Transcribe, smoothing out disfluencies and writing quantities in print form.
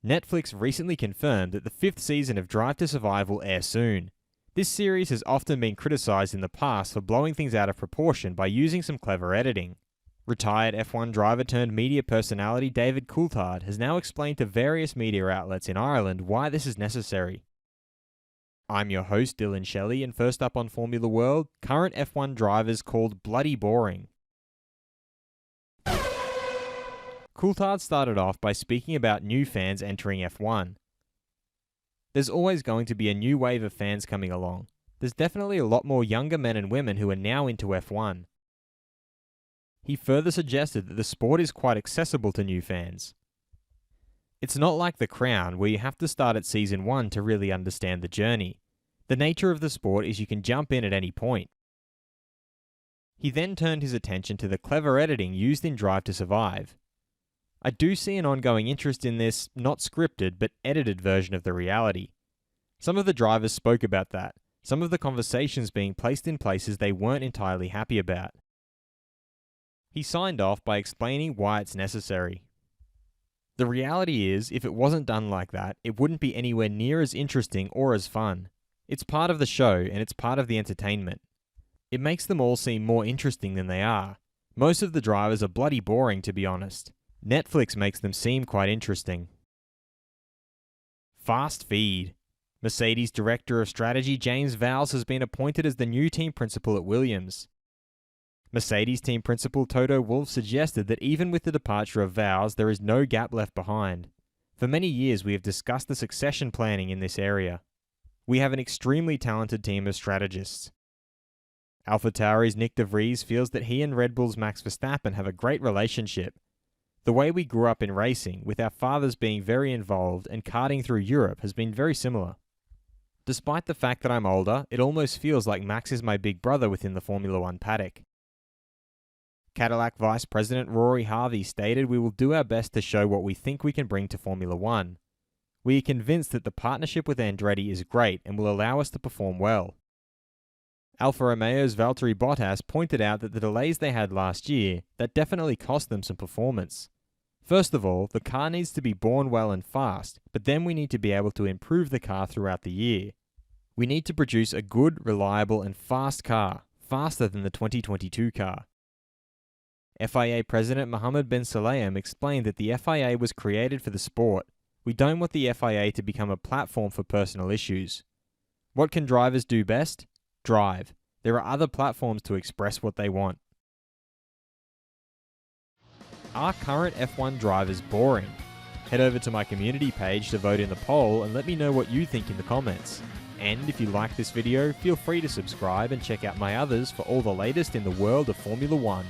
Netflix recently confirmed that the 5th season of Drive to Survive will air soon. This series has often been criticised in the past for blowing things out of proportion by using some clever editing. Retired F1 driver turned media personality David Coulthard has now explained to various media outlets in Ireland why this is necessary. I'm your host Dillon Shelley, and first up on Formula World, current F1 drivers called bloody boring. Coulthard started off by speaking about new fans entering F1. There's always going to be a new wave of fans coming along. There's definitely a lot more younger men and women who are now into F1. He further suggested that the sport is quite accessible to new fans. It's not like The Crown, where you have to start at Season 1 to really understand the journey. The nature of the sport is you can jump in at any point. He then turned his attention to the clever editing used in Drive to Survive. I do see an ongoing interest in this, not scripted, but edited version of the reality. Some of the drivers spoke about that, some of the conversations being placed in places they weren't entirely happy about. He signed off by explaining why it's necessary. The reality is, if it wasn't done like that, it wouldn't be anywhere near as interesting or as fun. It's part of the show, and it's part of the entertainment. It makes them all seem more interesting than they are. Most of the drivers are bloody boring, to be honest. Netflix makes them seem quite interesting. Fast feed. Mercedes Director of Strategy James Vowles has been appointed as the new team principal at Williams. Mercedes team principal Toto Wolff suggested that even with the departure of Vowles, there is no gap left behind. For many years we have discussed the succession planning in this area. We have an extremely talented team of strategists. AlphaTauri's Nick De Vries feels that he and Red Bull's Max Verstappen have a great relationship. The way we grew up in racing, with our fathers being very involved and karting through Europe, has been very similar. Despite the fact that I'm older, it almost feels like Max is my big brother within the Formula One paddock. Cadillac Vice President Rory Harvey stated, "We will do our best to show what we think we can bring to Formula One. We are convinced that the partnership with Andretti is great and will allow us to perform well." Alfa Romeo's Valtteri Bottas pointed out that the delays they had last year, that definitely cost them some performance. First of all, the car needs to be born well and fast, but then we need to be able to improve the car throughout the year. We need to produce a good, reliable and fast car, faster than the 2022 car. FIA President Mohammed bin Sulayem explained that the FIA was created for the sport. We don't want the FIA to become a platform for personal issues. What can drivers do best? Drive. There are other platforms to express what they want. Are current F1 drivers boring? Head over to my community page to vote in the poll and let me know what you think in the comments. And if you like this video, feel free to subscribe and check out my others for all the latest in the world of Formula One.